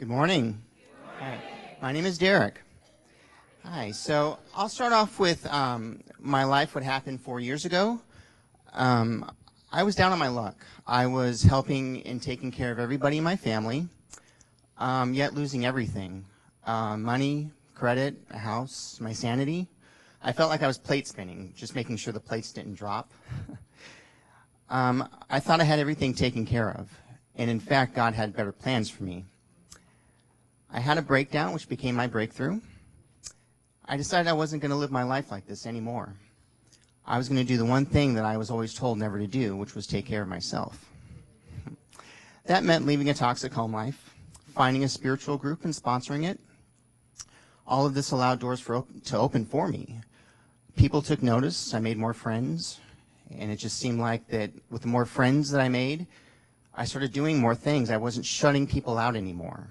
Good morning. Hi. My name is Derek. Hi. So I'll start off with my life, what happened 4 years ago. I was down on my luck. I was helping and taking care of everybody in my family, yet losing everything. Money, credit, a house, my sanity. I felt like I was plate spinning, just making sure the plates didn't drop. I thought I had everything taken care of. And in fact, God had better plans for me. I had a breakdown, which became my breakthrough. I decided I wasn't going to live my life like this anymore. I was going to do the one thing that I was always told never to do, which was take care of myself. That meant leaving a toxic home life, finding a spiritual group and sponsoring it. All of this allowed doors to open for me. People took notice. I made more friends. And it just seemed like that with the more friends that I made, I started doing more things. I wasn't shutting people out anymore.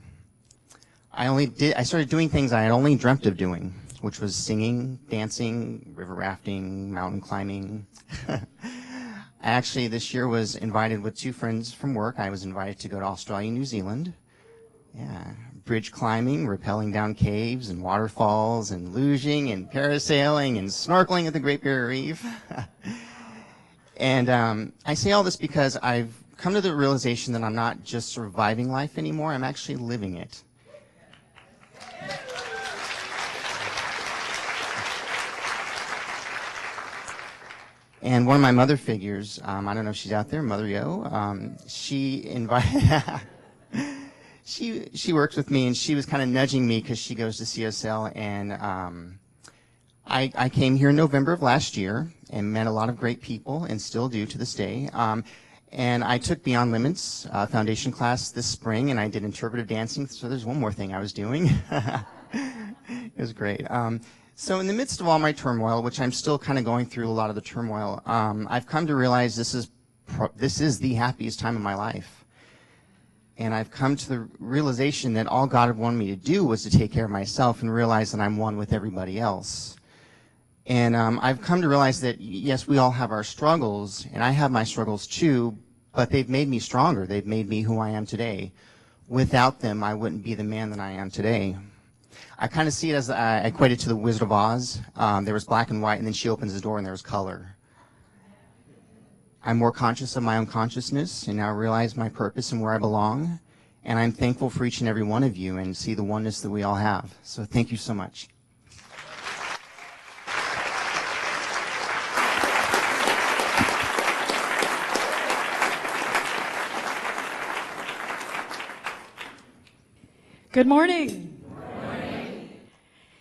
I started doing things I had only dreamt of doing, which was singing, dancing, river rafting, mountain climbing. I actually this year was invited with 2 friends from work. I was invited to go to Australia, New Zealand. Yeah, bridge climbing, rappelling down caves and waterfalls, and luging and parasailing and snorkeling at the Great Barrier Reef. And I say all this because I've come to the realization that I'm not just surviving life anymore, I'm actually living it. And one of my mother figures, I don't know if she's out there, Mother Yo, she invited, she works with me, and she was kind of nudging me because she goes to CSL, and I came here in November of last year and met a lot of great people, and still do to this day. And I took Beyond Limits foundation class this spring, and I did interpretive dancing. So there's one more thing I was doing. It was great. So in the midst of all my turmoil, which I'm still kind of going through a lot of the turmoil, I've come to realize this is the happiest time of my life. And I've come to the realization that all God had wanted me to do was to take care of myself and realize that I'm one with everybody else. And I've come to realize that, yes, we all have our struggles, and I have my struggles too, but they've made me stronger. They've made me who I am today. Without them, I wouldn't be the man that I am today. I kind of see it as I equate it to the Wizard of Oz. There was black and white, and then she opens the door, and there's color. I'm more conscious of my own consciousness, and now realize my purpose and where I belong. And I'm thankful for each and every one of you, and see the oneness that we all have. So thank you so much. Good morning. Good morning.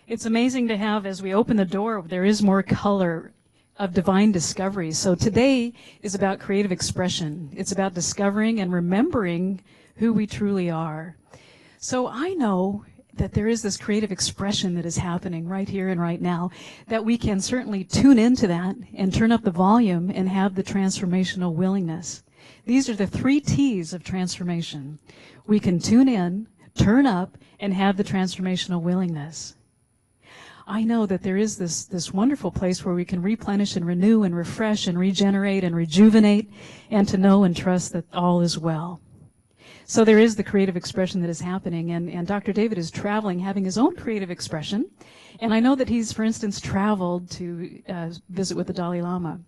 It's amazing to have, as we open the door, there is more color of divine discovery. So today is about creative expression. It's about discovering and remembering who we truly are. So I know that there is this creative expression that is happening right here and right now, that we can certainly tune into that and turn up the volume and have the transformational willingness. These are the 3 T's of transformation. We can tune in, turn up, and have the transformational willingness. I know that there is this wonderful place where we can replenish and renew and refresh and regenerate and rejuvenate, and to know and trust that all is well. So there is the creative expression that is happening, and Dr. David is traveling, having his own creative expression. And I know that he's, for instance, traveled to visit with the Dalai Lama.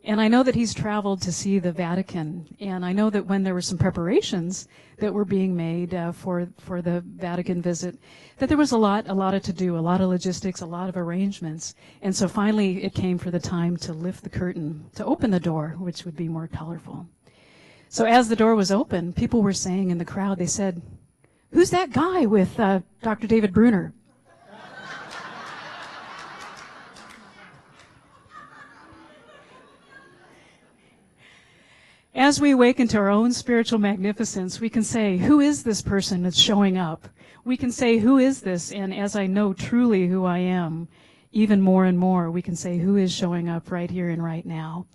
And I know that he's traveled to see the Vatican. And I know that when there were some preparations that were being made for the Vatican visit, that there was a lot to do, a lot of logistics, a lot of arrangements. And so finally it came for the time to lift the curtain, to open the door, which would be more colorful. So as the door was open, people were saying in the crowd, they said, "Who's that guy with Dr. David Bruner?" As we awaken to our own spiritual magnificence, we can say, who is this person that's showing up? We can say, who is this? And as I know truly who I am, even more and more, we can say, who is showing up right here and right now?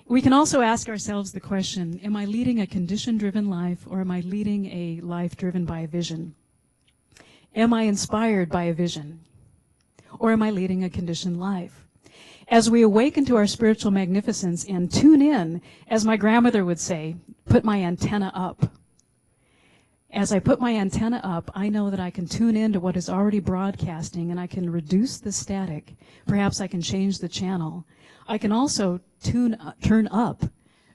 We can also ask ourselves the question, am I leading a condition-driven life, or am I leading a life driven by a vision? Am I inspired by a vision? Or am I leading a conditioned life? As we awaken to our spiritual magnificence and tune in, as my grandmother would say, put my antenna up, As I put my antenna up, I know that I can tune in to what is already broadcasting, and I can reduce the static. Perhaps I can change the channel. I can also turn up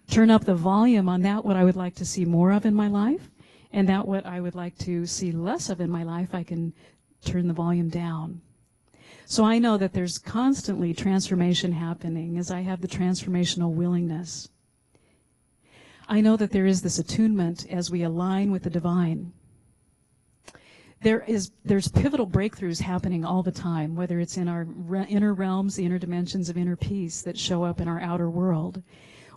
the volume on that what I would like to see more of in my life, and that what I would like to see less of in my life, I can turn the volume down. So I know that there's constantly transformation happening as I have the transformational willingness. I know that there is this attunement as we align with the divine. There's pivotal breakthroughs happening all the time, whether it's in our inner realms, the inner dimensions of inner peace that show up in our outer world,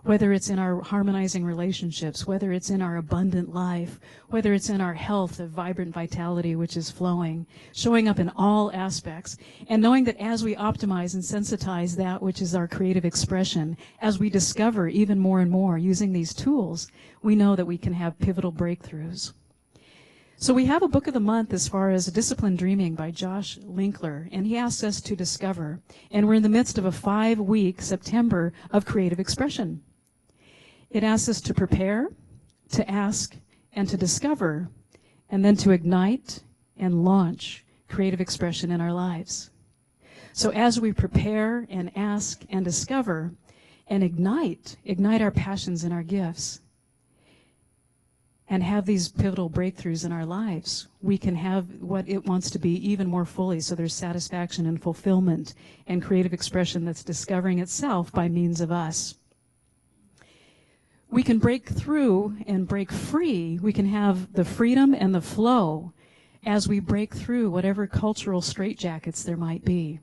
whether it's in our harmonizing relationships, whether it's in our abundant life, whether it's in our health of vibrant vitality which is flowing, showing up in all aspects, and knowing that as we optimize and sensitize that which is our creative expression, as we discover even more and more using these tools, we know that we can have pivotal breakthroughs. So we have a book of the month as far as Disciplined Dreaming by Josh Linkler, and he asks us to discover, and we're in the midst of a 5-week September of creative expression. It asks us to prepare, to ask, and to discover, and then to ignite and launch creative expression in our lives. So as we prepare and ask and discover and ignite our passions and our gifts, and have these pivotal breakthroughs in our lives, we can have what it wants to be even more fully, so there's satisfaction and fulfillment and creative expression that's discovering itself by means of us. We can break through and break free. We can have the freedom and the flow as we break through whatever cultural straitjackets there might be.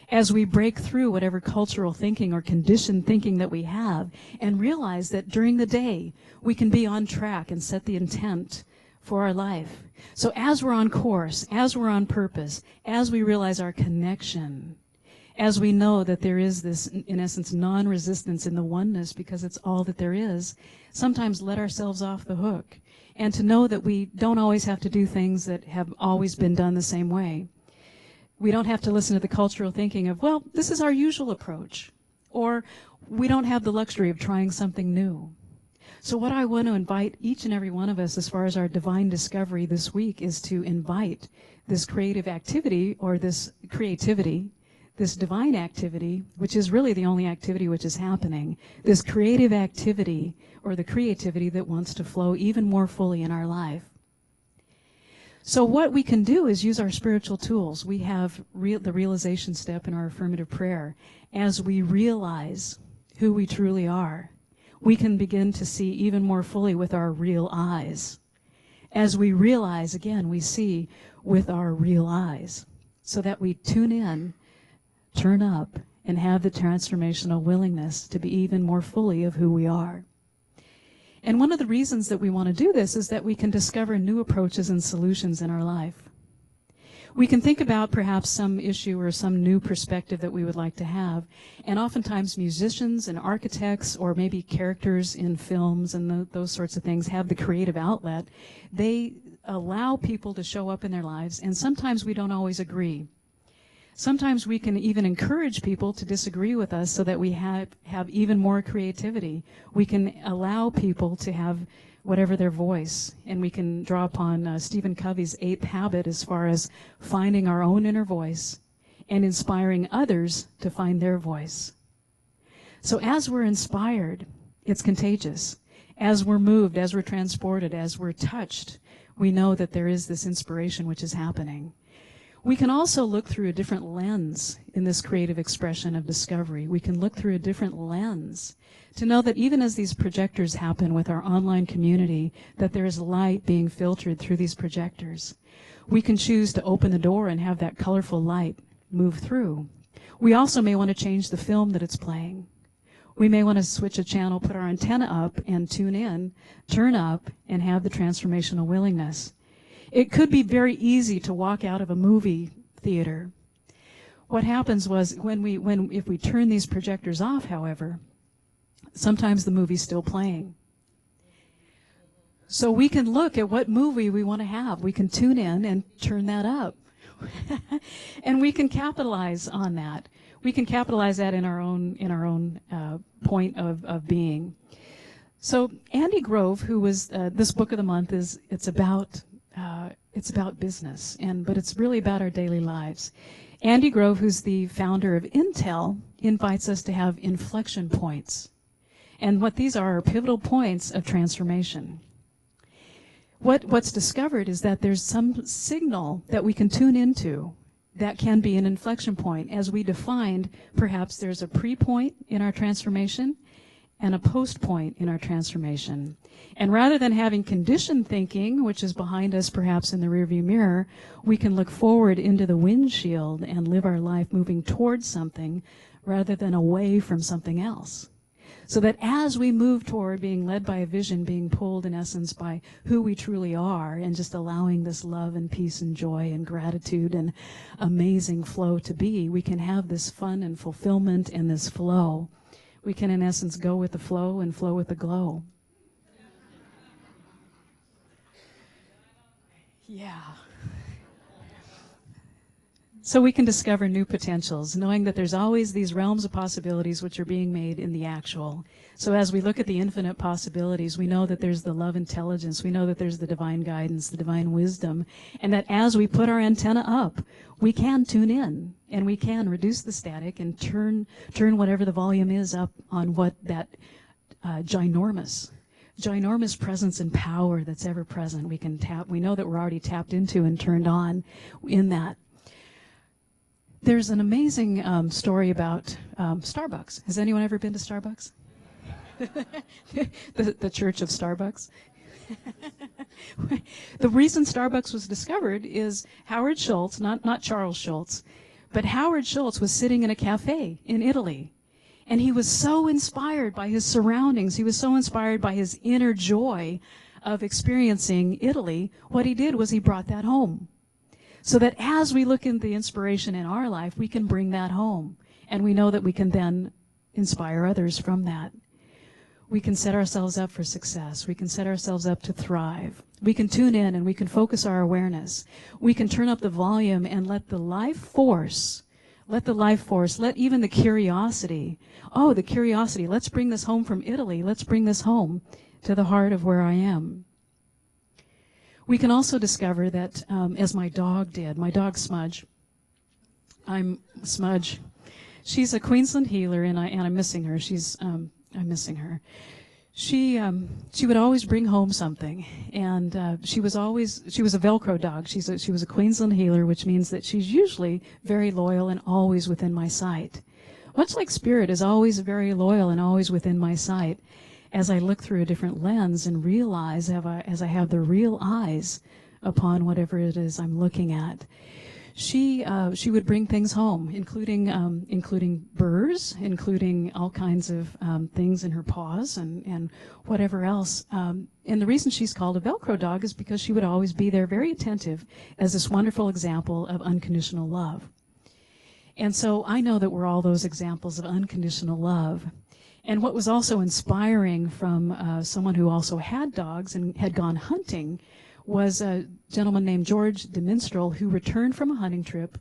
As we break through whatever cultural thinking or conditioned thinking that we have and realize that during the day we can be on track and set the intent for our life. So as we're on course, as we're on purpose, as we realize our connection, as we know that there is this, in essence, non-resistance in the oneness because it's all that there is, sometimes let ourselves off the hook. And to know that we don't always have to do things that have always been done the same way. We don't have to listen to the cultural thinking of, well, this is our usual approach. Or we don't have the luxury of trying something new. So what I want to invite each and every one of us as far as our divine discovery this week is to invite this creative activity or this creativity, this divine activity, which is really the only activity which is happening, this creative activity or the creativity that wants to flow even more fully in our life. So what we can do is use our spiritual tools. We have the realization step in our affirmative prayer. As we realize who we truly are, we can begin to see even more fully with our real eyes. As we realize, again, we see with our real eyes, so that we tune in, turn up, and have the transformational willingness to be even more fully of who we are. And one of the reasons that we want to do this is that we can discover new approaches and solutions in our life. We can think about perhaps some issue or some new perspective that we would like to have. And oftentimes musicians and architects or maybe characters in films and those sorts of things have the creative outlet. They allow people to show up in their lives, and sometimes we don't always agree. Sometimes we can even encourage people to disagree with us so that we have even more creativity. We can allow people to have whatever their voice, and we can draw upon Stephen Covey's 8th habit as far as finding our own inner voice and inspiring others to find their voice. So as we're inspired, it's contagious. As we're moved, as we're transported, as we're touched, we know that there is this inspiration which is happening. We can also look through a different lens in this creative expression of discovery. We can look through a different lens to know that even as these projectors happen with our online community, that there is light being filtered through these projectors. We can choose to open the door and have that colorful light move through. We also may want to change the film that it's playing. We may want to switch a channel, put our antenna up and tune in, turn up, and have the transformational willingness. It could be very easy to walk out of a movie theater. What happens was if we turn these projectors off, however, sometimes the movie's still playing. So we can look at what movie we want to have. We can tune in and turn that up. And we can capitalize on that. We can capitalize that in our own point of being. So Andy Grove, who was this book of the month, it's about business, but it's really about our daily lives. Andy Grove, who's the founder of Intel, invites us to have inflection points, and what these are pivotal points of transformation. What's discovered is that there's some signal that we can tune into that can be an inflection point. As we defined, perhaps there's a pre-point in our transformation and a post-point in our transformation. And rather than having conditioned thinking, which is behind us perhaps in the rearview mirror, we can look forward into the windshield and live our life moving towards something rather than away from something else. So that as we move toward being led by a vision, being pulled in essence by who we truly are, and just allowing this love and peace and joy and gratitude and amazing flow to be, we can have this fun and fulfillment and this flow. We can in essence go with the flow and flow with the glow. Yeah. So we can discover new potentials, knowing that there's always these realms of possibilities which are being made in the actual. So as we look at the infinite possibilities, we know that there's the love intelligence, we know that there's the divine guidance, the divine wisdom, and that as we put our antenna up, we can tune in, and we can reduce the static and turn whatever the volume is up on what that ginormous presence and power that's ever present. We can tap. We know that we're already tapped into and turned on in that. There's an amazing story about Starbucks. Has anyone ever been to Starbucks? the Church of Starbucks. The reason Starbucks was discovered is Howard Schultz, not Charles Schultz, but Howard Schultz was sitting in a cafe in Italy. And he was so inspired by his surroundings. He was so inspired by his inner joy of experiencing Italy. What he did was he brought that home. So that as we look into the inspiration in our life, we can bring that home. And we know that we can then inspire others from that. We can set ourselves up for success. We can set ourselves up to thrive. We can tune in and we can focus our awareness. We can turn up the volume and let even the curiosity, let's bring this home from Italy. Let's bring this home to the heart of where I am. We can also discover that, as my dog did, my dog Smudge, Smudge. She's a Queensland healer, and I'm missing her. I'm missing her. She would always bring home something, and she was a Velcro dog. She was a Queensland healer, which means that she's usually very loyal and always within my sight. Much like Spirit is always very loyal and always within my sight. As I look through a different lens and realize as I have the real eyes upon whatever it is I'm looking at, she would bring things home, including burrs, including all kinds of things in her paws and whatever else. And the reason she's called a Velcro dog is because she would always be there very attentive as this wonderful example of unconditional love. And so I know that we're all those examples of unconditional love. And what was also inspiring from someone who also had dogs and had gone hunting was a gentleman named George de Minstrel, who returned from a hunting trip,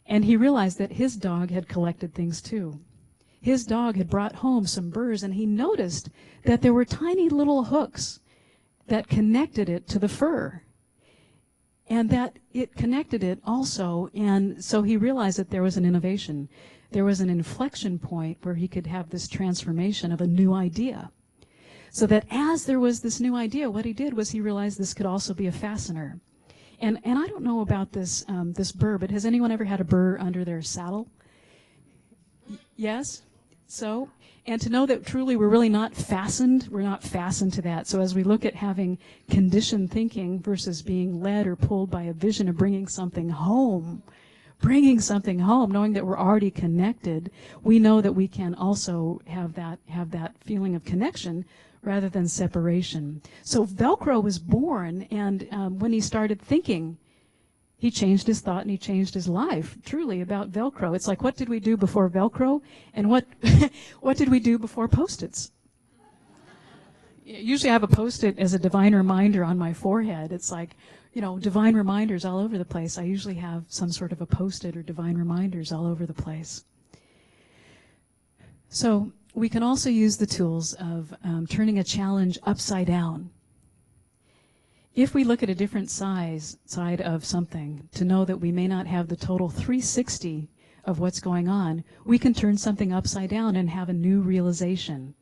and he realized that his dog had collected things too. His dog had brought home some burrs, and he noticed that there were tiny little hooks that connected it to the fur, and that it connected it also, and so he realized that there was an innovation. There was an inflection point where he could have this transformation of a new idea. So that as there was this new idea, what he did was he realized this could also be a fastener. And I don't know about this burr, but has anyone ever had a burr under their saddle? Yes? So, and to know that truly we're really not fastened to that. So as we look at having conditioned thinking versus being led or pulled by a vision of bringing something home, knowing that we're already connected, we know that we can also have that feeling of connection rather than separation. So Velcro was born, and when he started thinking, he changed his thought and he changed his life, truly, about Velcro. It's like, what did we do before Velcro, and what did we do before Post-its? Usually I have a Post-it as a divine reminder on my forehead. It's like, divine reminders all over the place. I usually have some sort of a Post-it or divine reminders all over the place. So We can also use the tools of turning a challenge upside down. If we look at a different side of something, to know that we may not have the total 360 of what's going on, we can turn something upside down and have a new realization.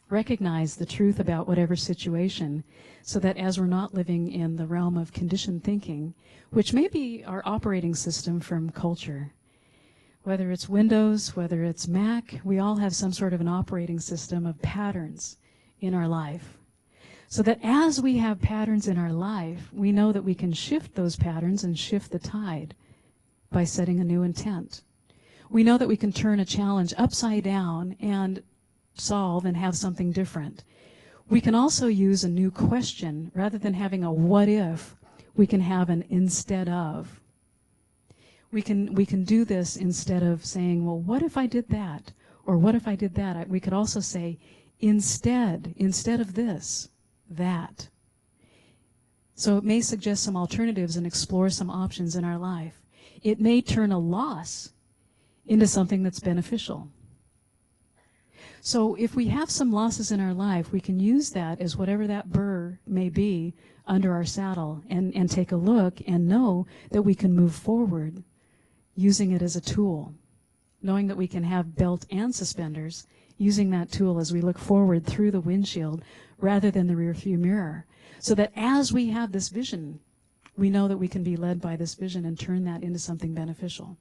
Recognize the truth about whatever situation, so that as we're not living in the realm of conditioned thinking, which may be our operating system from culture, whether it's Windows, whether it's Mac, we all have some sort of an operating system of patterns in our life. So that as we have patterns in our life, we know that we can shift those patterns and shift the tide by setting a new intent. We know that we can turn a challenge upside down and solve and have something different. We can also use a new question. Rather than having a what if, we can have an instead of. We can do this instead of saying, well, what if I did that? Or what if I did that? We could also say, instead of this, that. So it may suggest some alternatives and explore some options in our life. It may turn a loss into something that's beneficial. So if we have some losses in our life, we can use that as whatever that burr may be under our saddle and take a look and know that we can move forward using it as a tool, knowing that we can have belt and suspenders, using that tool as we look forward through the windshield rather than the rearview mirror, so that as we have this vision, we know that we can be led by this vision and turn that into something beneficial.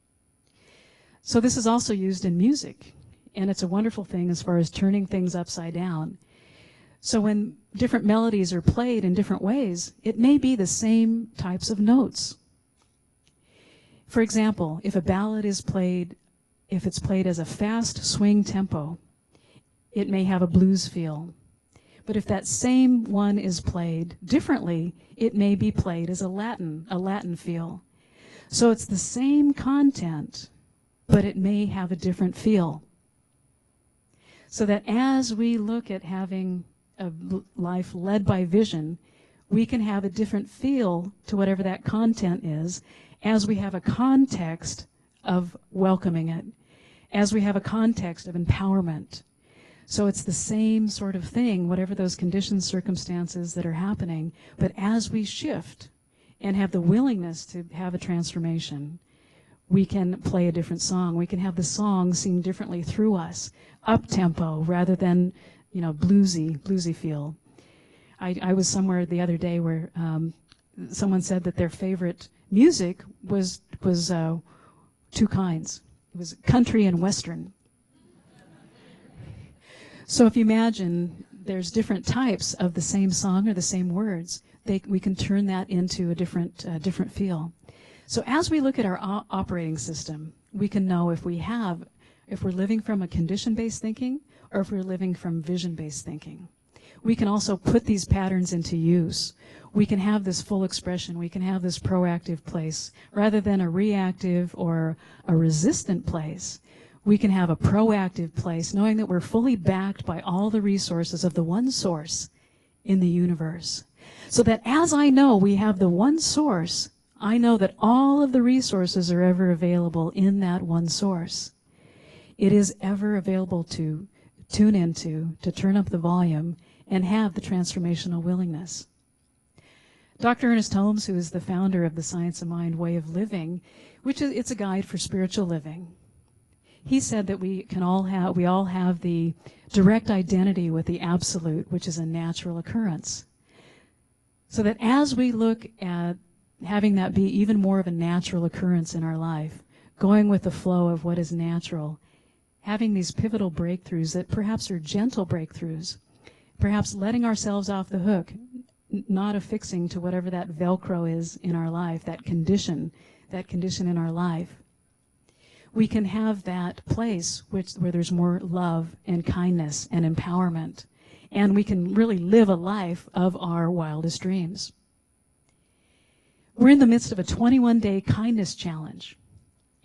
So this is also used in music, and it's a wonderful thing as far as turning things upside down. So when different melodies are played in different ways, it may be the same types of notes. For example, if a ballad is played, if it's played as a fast swing tempo, it may have a blues feel. But if that same one is played differently, it may be played as a Latin feel. So it's the same content, but it may have a different feel. So that as we look at having a life led by vision, we can have a different feel to whatever that content is, as we have a context of welcoming it, as we have a context of empowerment. So it's the same sort of thing, whatever those conditions, circumstances that are happening, but as we shift and have the willingness to have a transformation, we can play a different song. We can have the song sing differently through us, up-tempo rather than, bluesy feel. I was somewhere the other day where someone said that their favorite music was two kinds. It was country and western. So if you imagine there's different types of the same song or the same words, we can turn that into a different feel. So as we look at our operating system, we can know if we're living from a condition-based thinking or if we're living from vision-based thinking. We can also put these patterns into use. We can have this full expression. We can have this proactive place rather than a reactive or a resistant place. We can have a proactive place, knowing that we're fully backed by all the resources of the one source in the universe. So that as I know we have the one source, I know that all of the resources are ever available in that one source. It is ever available to tune into, to turn up the volume, and have the transformational willingness. Dr. Ernest Holmes, who is the founder of the Science of Mind way of living, it's a guide for spiritual living. He said that we all have the direct identity with the absolute, which is a natural occurrence. So that as we look at having that be even more of a natural occurrence in our life, going with the flow of what is natural, having these pivotal breakthroughs that perhaps are gentle breakthroughs, perhaps letting ourselves off the hook, not affixing to whatever that Velcro is in our life, that condition in our life. We can have that place where there's more love and kindness and empowerment, and we can really live a life of our wildest dreams. We're in the midst of a 21-day kindness challenge,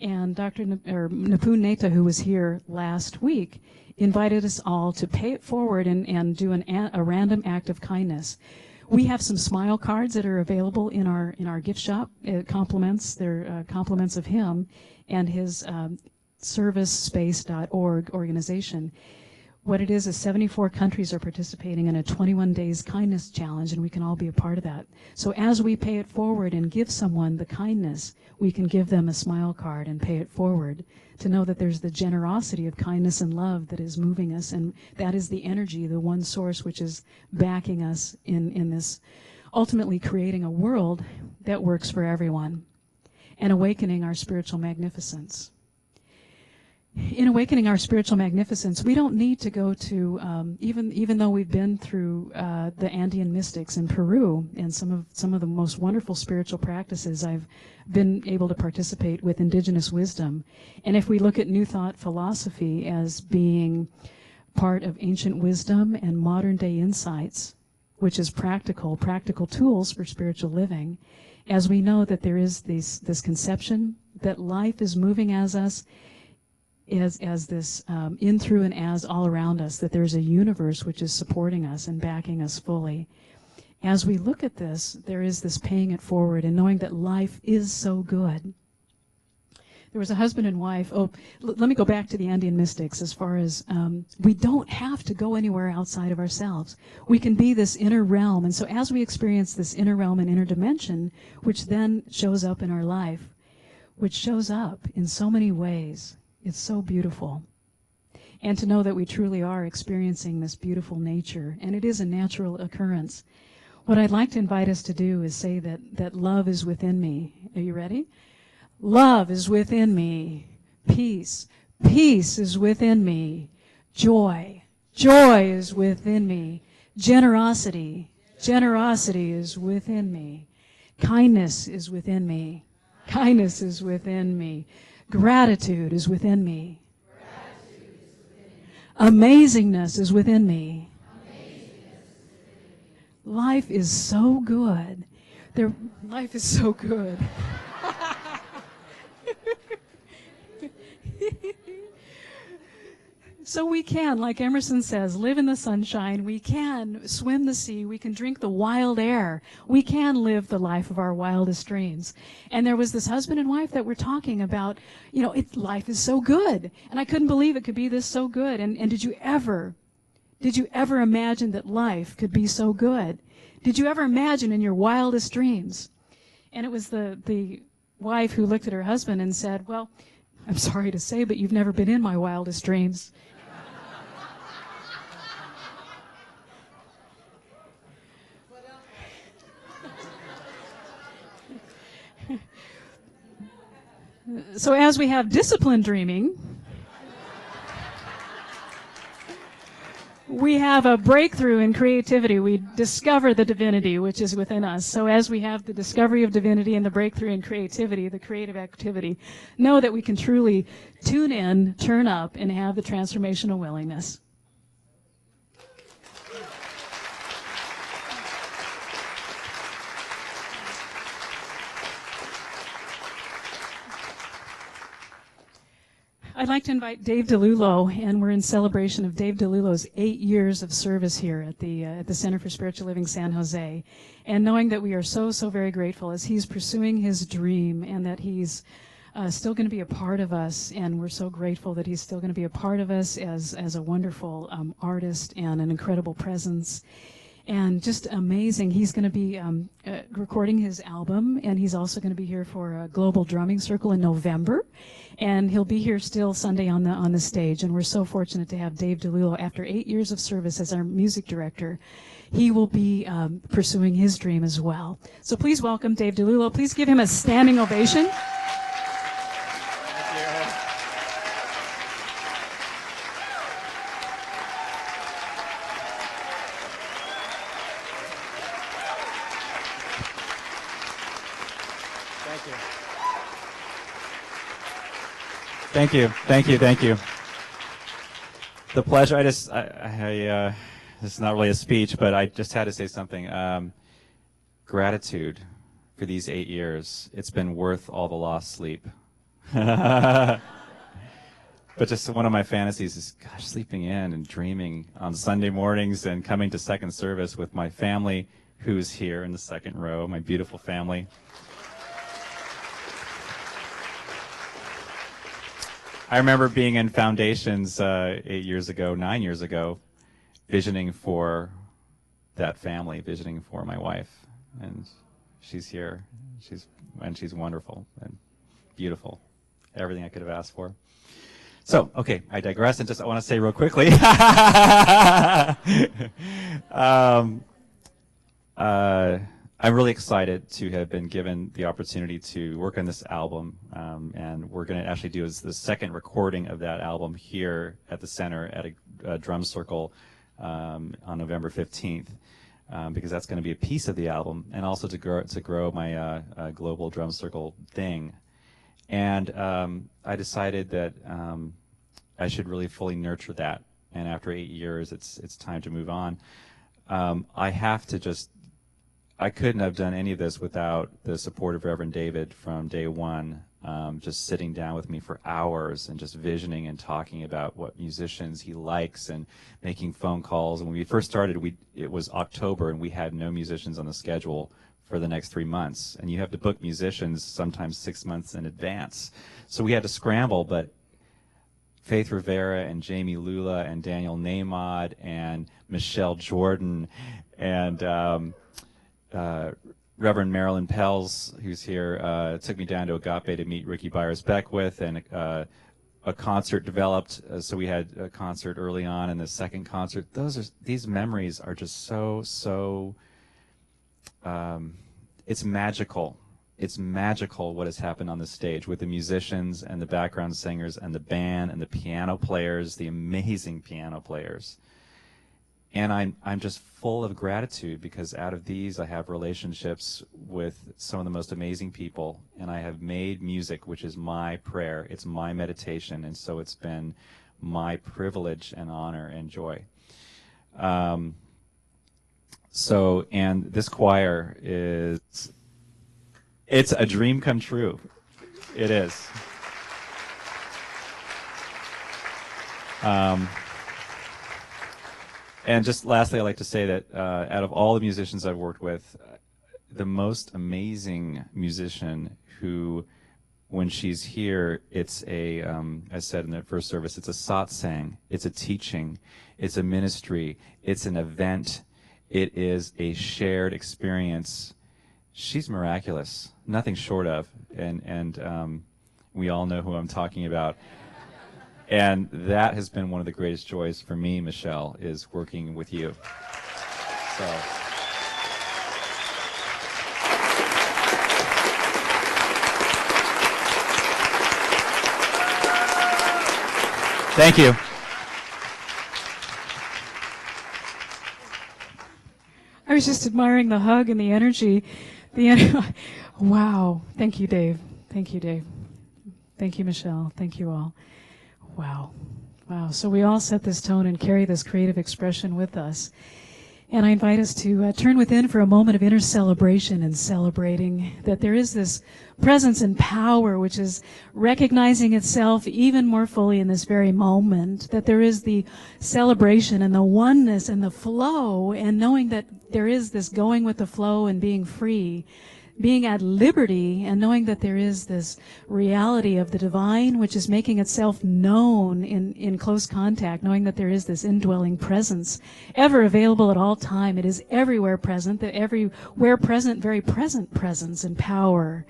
and Dr. Nipun Neta, who was here last week, invited us all to pay it forward and do a random act of kindness. We have some smile cards that are available in our gift shop. They're compliments of him and his servicespace.org organization. What it is 74 countries are participating in a 21 days kindness challenge, and we can all be a part of that. So as we pay it forward and give someone the kindness, we can give them a smile card and pay it forward to know that there's the generosity of kindness and love that is moving us, and that is the energy, the one source which is backing us in this, ultimately creating a world that works for everyone and awakening our spiritual magnificence. In awakening our spiritual magnificence, we don't need to go to, even though we've been through the Andean mystics in Peru and some of the most wonderful spiritual practices, I've been able to participate with indigenous wisdom. And if we look at New Thought philosophy as being part of ancient wisdom and modern day insights, which is practical tools for spiritual living, as we know that there is this conception that life is moving as us, as this in, through, and as all around us, that there's a universe which is supporting us and backing us fully. As we look at this, there is this paying it forward and knowing that life is so good. There was a husband and wife. Let me go back to the Andean mystics as far as we don't have to go anywhere outside of ourselves. We can be this inner realm. And so as we experience this inner realm and inner dimension, which then shows up in our life, which shows up in so many ways, it's so beautiful. And to know that we truly are experiencing this beautiful nature, and it is a natural occurrence. What I'd like to invite us to do is say that love is within me. Are you ready? Love is within me. Peace. Peace is within me. Joy. Joy is within me. Generosity. Generosity is within me. Kindness is within me. Kindness is within me. Gratitude is within me. Amazingness is within me. Life is so good. Life is so good. So we can, like Emerson says, live in the sunshine. We can swim the sea. We can drink the wild air. We can live the life of our wildest dreams. And there was this husband and wife that were talking about, life is so good. And I couldn't believe it could be this so good. And did you ever imagine that life could be so good? Did you ever imagine in your wildest dreams? And it was the wife who looked at her husband and said, well, I'm sorry to say, but you've never been in my wildest dreams. So as we have disciplined dreaming, we have a breakthrough in creativity. We discover the divinity which is within us. So as we have the discovery of divinity and the breakthrough in creativity, the creative activity, know that we can truly tune in, turn up, and have the transformational willingness. I'd like to invite Dave DeLulo, and we're in celebration of Dave DeLulo's 8 years of service here at the Center for Spiritual Living San Jose. And knowing that we are so very grateful as he's pursuing his dream and that he's still going to be a part of us, and we're so grateful that he's still going to be a part of us as a wonderful artist and an incredible presence. And just amazing. He's going to be recording his album, and he's also going to be here for a global drumming circle in November. And he'll be here still Sunday on the stage. And we're so fortunate to have Dave DeLulo, after 8 years of service as our music director. He will be pursuing his dream as well. So please welcome Dave DeLulo. Please give him a standing ovation. Thank you. The pleasure. This is not really a speech, but I just had to say something. Gratitude for these 8 years. It's been worth all the lost sleep. But just one of my fantasies is, gosh, sleeping in and dreaming on Sunday mornings and coming to second service with my family who's here in the second row, my beautiful family. I remember being in Foundations 8 years ago, 9 years ago, visioning for that family, visioning for my wife, and she's here. She's wonderful and beautiful, everything I could have asked for. So, okay, I digress, and I want to say real quickly. I'm really excited to have been given the opportunity to work on this album, and we're going to actually do the second recording of that album here at the center at a drum circle on November 15th, because that's going to be a piece of the album, and also to grow my global drum circle thing. And I decided that I should really fully nurture that, and after 8 years, it's time to move on. I couldn't have done any of this without the support of Reverend David from day one, just sitting down with me for hours and just visioning and talking about what musicians he likes and making phone calls. And when we first started, it was October, and we had no musicians on the schedule for the next 3 months. And you have to book musicians sometimes 6 months in advance. So we had to scramble, but Faith Rivera and Jamie Lula and Daniel Namod and Michelle Jordan and Reverend Marilyn Pels, who's here, took me down to Agape to meet Ricky Byers-Beckwith, and a concert developed. So we had a concert early on, and the second concert. These memories are just so. It's magical. It's magical what has happened on the stage with the musicians and the background singers and the band and the piano players, the amazing piano players. And I'm just full of gratitude, because out of these I have relationships with some of the most amazing people, and I have made music, which is my prayer, it's my meditation, and so it's been my privilege and honor and joy. And this choir it's a dream come true. It is. And just lastly, I'd like to say that out of all the musicians I've worked with, the most amazing musician who, when she's here, it's as I said in the first service, it's a satsang, it's a teaching, it's a ministry, it's an event, it is a shared experience. She's miraculous, nothing short of, and we all know who I'm talking about. And that has been one of the greatest joys for me, Michelle, is working with you. So. Thank you. I was just admiring the hug and the energy. Wow. Thank you, Dave. Thank you, Dave. Thank you, Michelle. Thank you all. Wow. Wow. So we all set this tone and carry this creative expression with us. And I invite us to turn within for a moment of inner celebration and celebrating that there is this presence and power which is recognizing itself even more fully in this very moment, that there is the celebration and the oneness and the flow, and knowing that there is this going with the flow and being free, being at liberty, and knowing that there is this reality of the divine which is making itself known in close contact, knowing that there is this indwelling presence ever available at all time. It is everywhere present, the everywhere present, very present presence and power.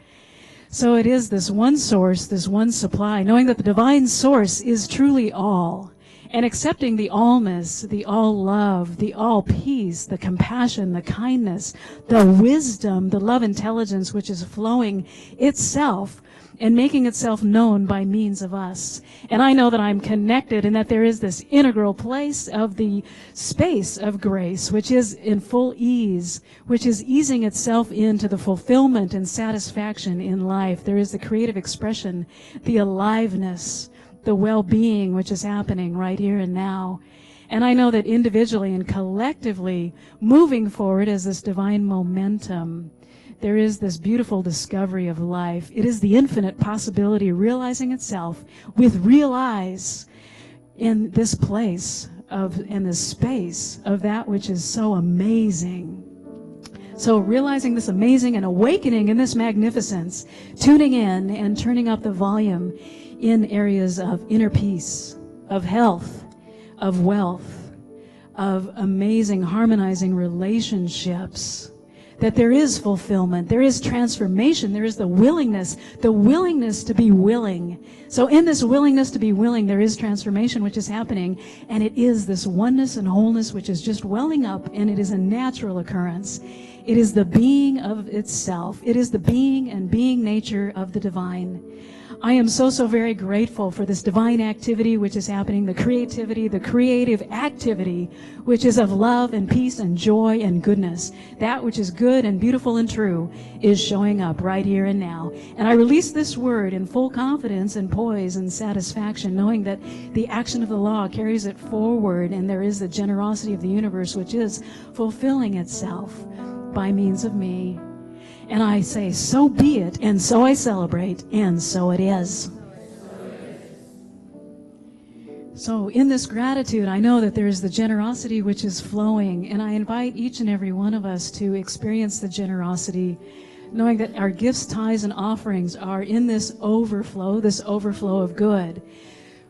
So it is this one source, this one supply, knowing that the divine source is truly all, and accepting the allness, the all love, the all peace, the compassion, the kindness, the wisdom, the love intelligence which is flowing itself and making itself known by means of us. And I know that I'm connected, and that there is this integral place of the space of grace, which is in full ease, which is easing itself into the fulfillment and satisfaction in life. There is the creative expression, the aliveness, the well-being which is happening right here and now. And I know that individually and collectively, moving forward as this divine momentum, there is this beautiful discovery of life. It is the infinite possibility realizing itself with real eyes in this place in this space of that which is so amazing. So realizing this amazing and awakening in this magnificence, tuning in and turning up the volume in areas of inner peace, of health, of wealth, of amazing harmonizing relationships, that there is fulfillment, there is transformation, there is the willingness to be willing. So in this willingness to be willing, there is transformation which is happening, and it is this oneness and wholeness which is just welling up, and it is a natural occurrence. It is the being of itself. It is the being and being nature of the divine. I am so very grateful for this divine activity which is happening, the creativity, the creative activity, which is of love and peace and joy and goodness. That which is good and beautiful and true is showing up right here and now. And I release this word in full confidence and poise and satisfaction, knowing that the action of the law carries it forward, and there is the generosity of the universe which is fulfilling itself by means of me. And I say, so be it, and so I celebrate, and so it is. So in this gratitude, I know that there is the generosity which is flowing, and I invite each and every one of us to experience the generosity, knowing that our gifts, tithes, and offerings are in this overflow of good.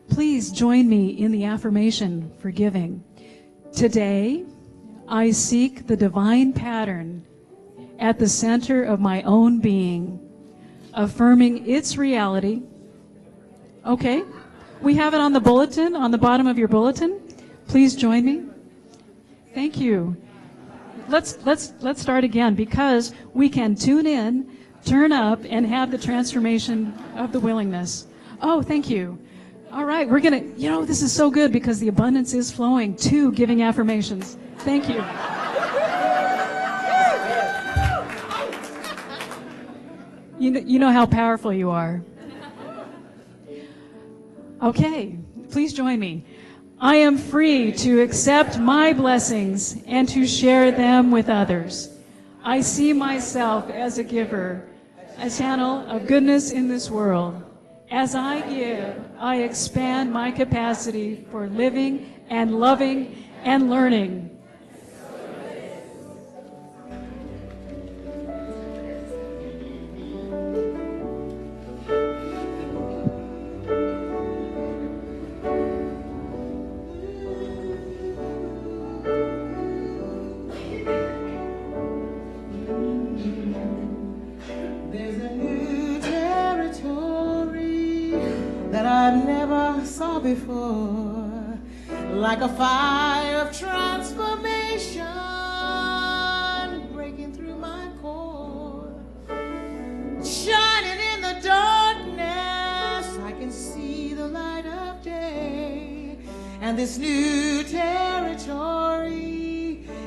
Please join me in the affirmation for giving. Today, I seek the divine pattern at the center of my own being, affirming its reality. Okay, we have it on the bulletin, on the bottom of your bulletin. Please join me. Thank you. Let's start again, because we can tune in, turn up, and have the transformation of the willingness. Oh, thank you. All right, we're gonna, this is so good because the abundance is flowing to giving affirmations. Thank you. You know how powerful you are. Okay, please join me. I am free to accept my blessings and to share them with others. I see myself as a giver, a channel of goodness in this world. As I give, I expand my capacity for living and loving and learning. I've never saw before, like a fire of transformation breaking through my core, shining in the darkness. I can see the light of day, and this new territory,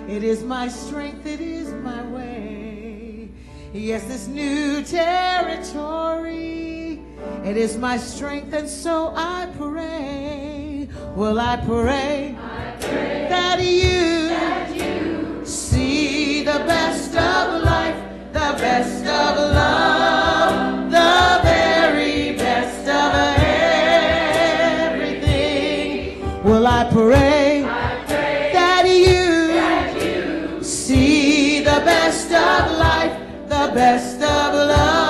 it is my strength, it is my way. Yes, this new territory, it is my strength, and so I pray. Well, I pray that you see the best of life, the best of love, the very best of everything. Well, I pray that you see the best of life, the best of love.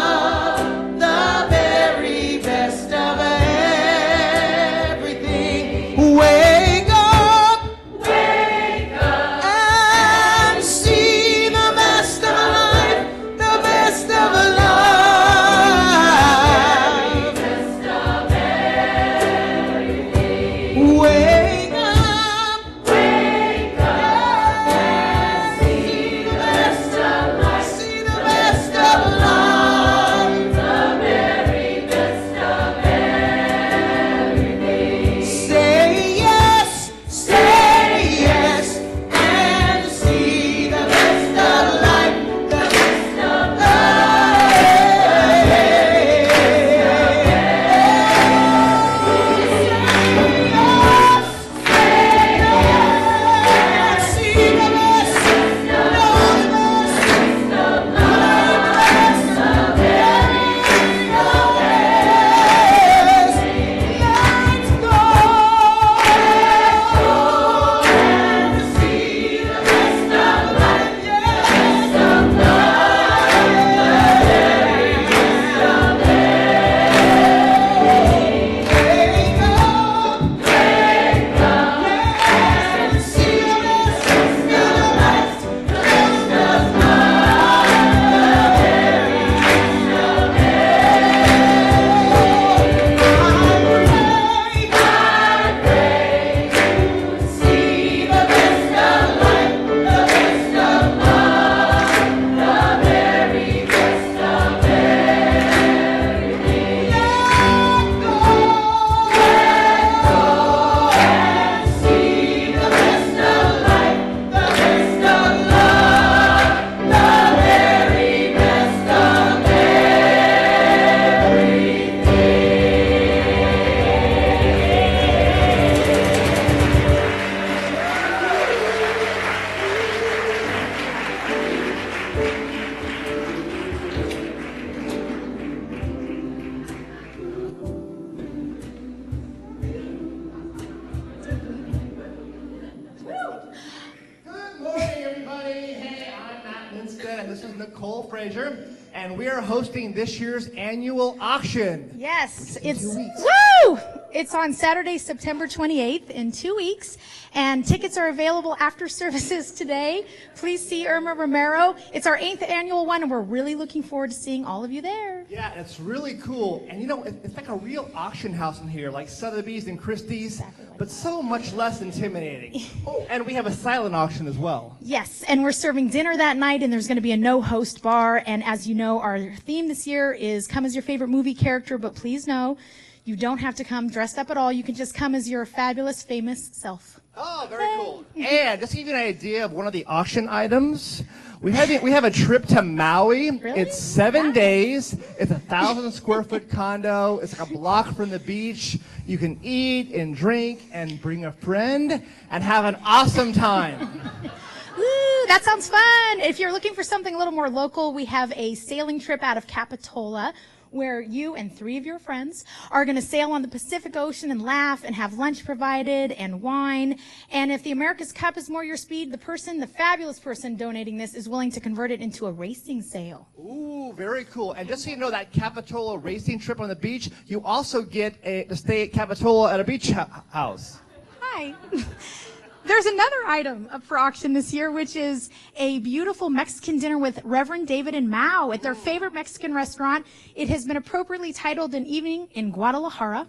Best of This is Nicole Frazier, and we are hosting this year's annual auction. Yes, it's 2 weeks. woo! It's on Saturday, September 28th, in 2 weeks, and tickets are available after services today. Please see Irma Romero. It's our 8th annual one, and we're really looking forward to seeing all of you there. Yeah, it's really cool. And you know, it's like a real auction house in here, like Sotheby's and Christie's, but so much less intimidating. Oh, and we have a silent auction as well. Yes, and we're serving dinner that night, and there's going to be a no-host bar. And as you know, our theme this year is come as your favorite movie character, but please know, you don't have to come dressed up at all. You can just come as your fabulous, famous self. Oh, very cool. And just to give you an idea of one of the auction items, we have a trip to Maui. Really? It's 7 days. It's 1,000 square foot condo. It's like a block from the beach. You can eat and drink and bring a friend and have an awesome time. Woo, that sounds fun. If you're looking for something a little more local, we have a sailing trip out of Capitola where you and 3 of your friends are going to sail on the Pacific Ocean and laugh and have lunch provided and wine. And if the America's Cup is more your speed, the fabulous person donating this is willing to convert it into a racing sail. Ooh, very cool. And just so you know, that Capitola racing trip on the beach, you also get to stay at Capitola at a beach house. Hi. There's another item up for auction this year, which is a beautiful Mexican dinner with Reverend David and Mao at their favorite Mexican restaurant. It has been appropriately titled An Evening in Guadalajara.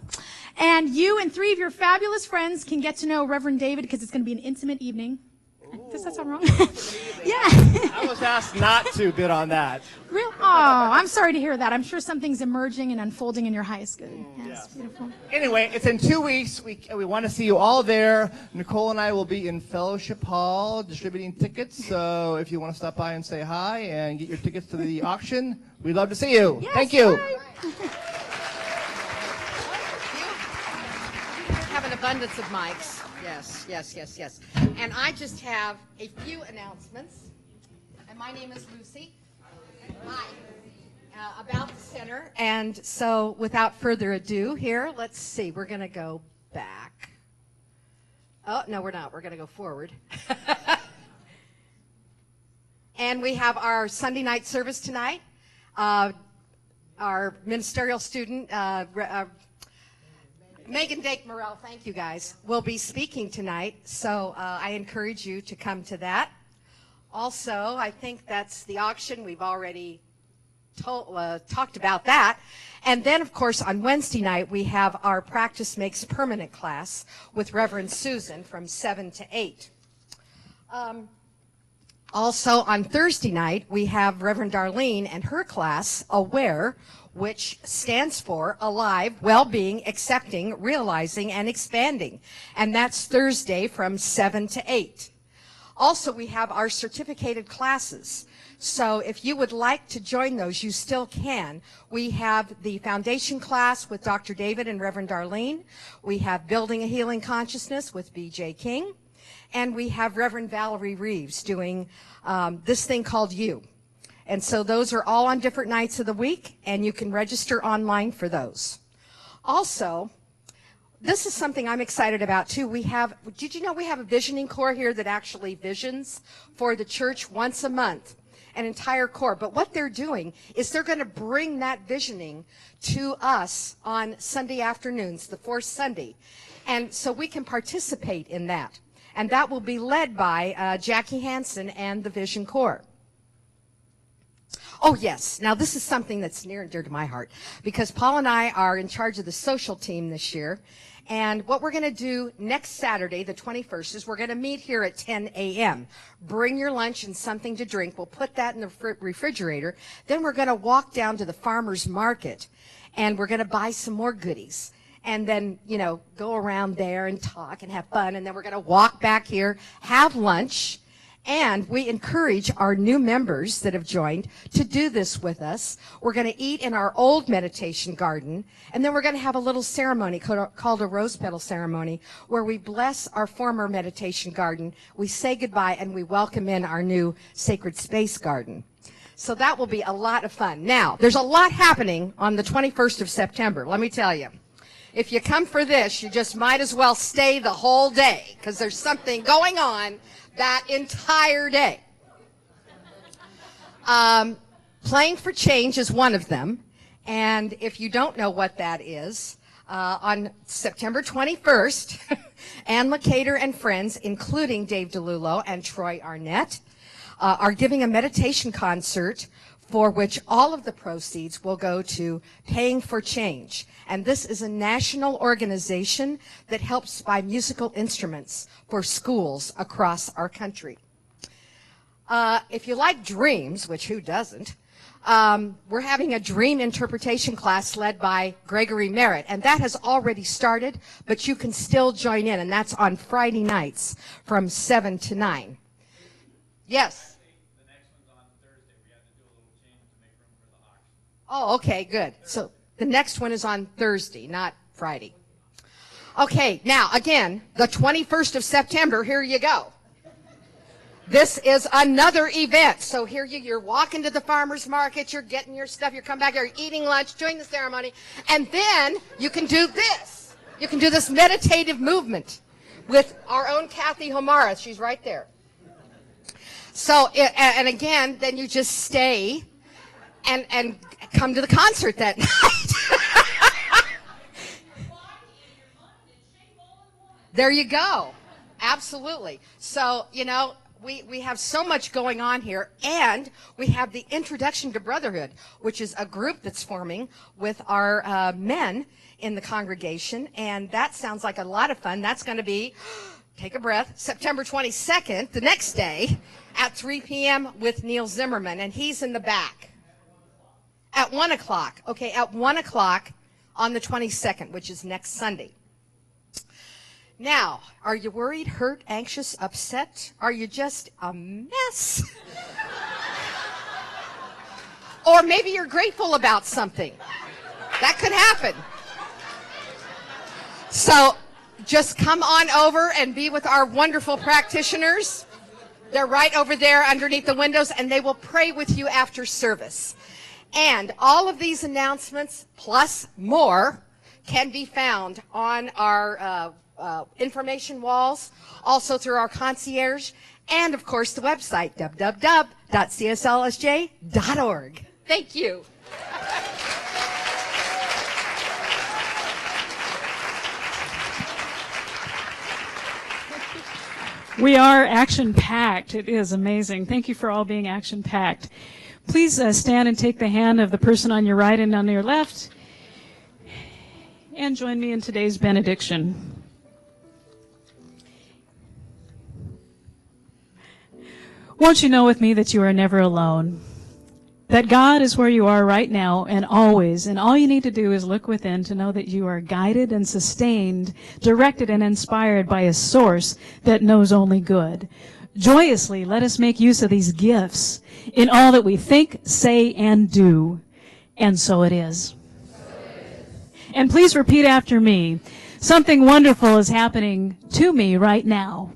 And you and 3 of your fabulous friends can get to know Reverend David because it's going to be an intimate evening. Does that sound wrong? Yeah. I was asked not to bid on that. Real? Oh, I'm sorry to hear that. I'm sure something's emerging and unfolding in your highest good. Yes, beautiful. Anyway, it's in 2 weeks. We want to see you all there. Nicole and I will be in Fellowship Hall distributing tickets. So if you want to stop by and say hi and get your tickets to the auction, we'd love to see you. Yes, Thank you. bye. Have an abundance of mics. Yes. And I just have a few announcements. And my name is Lucy. Hi. About the center. And so without further ado here, let's see. We're going to go back. Oh, no, we're not. We're going to go forward. And we have our Sunday night service tonight. Our ministerial student, Megan Dake Morrell, thank you guys, will be speaking tonight, so I encourage you to come to that. Also, I think that's the auction. We've already talked about that. And then, of course, on Wednesday night, we have our Practice Makes Permanent class with Reverend Susan from 7 to 8. Also, on Thursday night, we have Reverend Darlene and her class, Aware, which stands for Alive, Well-Being, Accepting, Realizing, and Expanding. And that's Thursday from 7 to 8. Also, we have our certificated classes. So if you would like to join those, you still can. We have the foundation class with Dr. David and Reverend Darlene. We have Building a Healing Consciousness with B.J. King. And we have Reverend Valerie Reeves doing this thing called You. And so those are all on different nights of the week, and you can register online for those. Also, this is something I'm excited about too. Did you know we have a visioning corps here that actually visions for the church once a month, an entire corps. But what they're doing is they're going to bring that visioning to us on Sunday afternoons, the fourth Sunday. And so we can participate in that. And that will be led by Jackie Hansen and the Vision Corps. Oh, yes. Now, this is something that's near and dear to my heart because Paul and I are in charge of the social team this year. And what we're going to do next Saturday, the 21st, is we're going to meet here at 10 a.m. Bring your lunch and something to drink. We'll put that in the refrigerator. Then we're going to walk down to the farmer's market, and we're going to buy some more goodies. And then, go around there and talk and have fun. And then we're going to walk back here, have lunch. And we encourage our new members that have joined to do this with us. We're going to eat in our old meditation garden, and then we're going to have a little ceremony called a rose petal ceremony where we bless our former meditation garden, we say goodbye, and we welcome in our new sacred space garden. So that will be a lot of fun. Now, there's a lot happening on the 21st of September, let me tell you. If you come for this, you just might as well stay the whole day because there's something going on that entire day. Playing for Change is one of them. And if you don't know what that is, on September 21st, Ann LaCater and friends, including Dave DeLulo and Troy Arnett, are giving a meditation concert for which all of the proceeds will go to Paying for Change. And this is a national organization that helps buy musical instruments for schools across our country. If you like dreams, which who doesn't, we're having a dream interpretation class led by Gregory Merritt, and that has already started, but you can still join in, and that's on Friday nights from 7 to 9. Yes? The next one's on Thursday. We had to do a little change to make room for the auction. Oh, okay, good. So the next one is on Thursday, not Friday. Okay, now, again, the 21st of September, here you go. This is another event. So here you're walking to the farmer's market, you're getting your stuff, you're coming back here, eating lunch, doing the ceremony, and then you can do this. You can do this meditative movement with our own Kathy Homara. She's right there. So, and again, then you just stay and come to the concert that night. There you go. Absolutely. So, you know, we have so much going on here, and we have the Introduction to Brotherhood, which is a group that's forming with our men in the congregation, and that sounds like a lot of fun. That's going to be, take a breath, September 22nd, the next day, at 3 p.m. with Neil Zimmerman, and he's in the back. At 1 o'clock. Okay, at 1 o'clock on the 22nd, which is next Sunday. Now, are you worried, hurt, anxious, upset? Are you just a mess? Or maybe you're grateful about something. That could happen. So just come on over and be with our wonderful practitioners. They're right over there underneath the windows, and they will pray with you after service. And all of these announcements, plus more, can be found on our information walls, also through our concierge, and of course the website, www.cslsj.org. Thank you. We are action-packed. It is amazing. Thank you for all being action-packed. Please stand and take the hand of the person on your right and on your left, and join me in today's benediction. Won't you know with me that you are never alone? That God is where you are right now and always, and all you need to do is look within to know that you are guided and sustained, directed and inspired by a source that knows only good. Joyously, let us make use of these gifts in all that we think, say, and do. And so it is. And please repeat after me. Something wonderful is happening to me right now.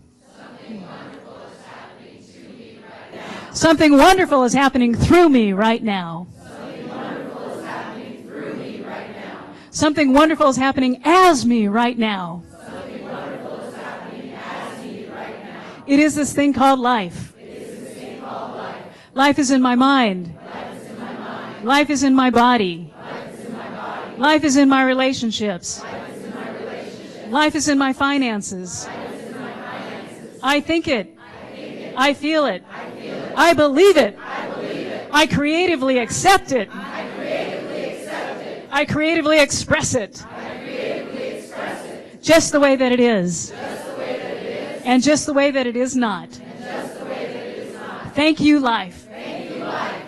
Something wonderful is happening through me right now. Something wonderful is happening through me right now. Something wonderful is happening as me right now. Something wonderful is happening as me right now. It is this thing called life. It is this thing called life. Life is in my mind. Life is in my mind. Life is in my body. Life is in my body. Life is in my relationships. Life is in my relationships. Life is in my finances. Life is in my finances. I think it. I think it. I feel it. I feel it. I believe it. I believe it. I creatively accept it. I creatively accept it. I creatively express it. I creatively express it. Just the way that it is. Just the way that it is. And just the way that it is not. And just the way that it is not. Thank you, life. Thank you, life.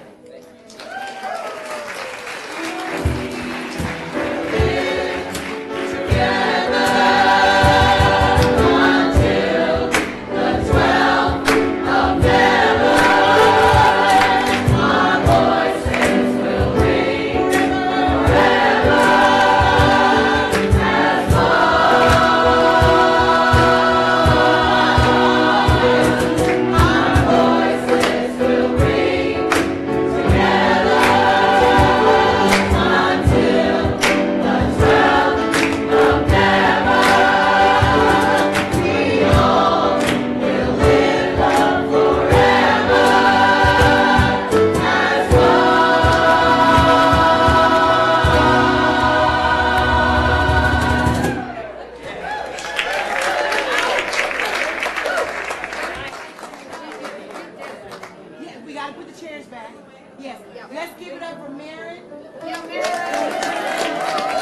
chairs back. Yes. Let's give it up for Mary. Yeah, Mary.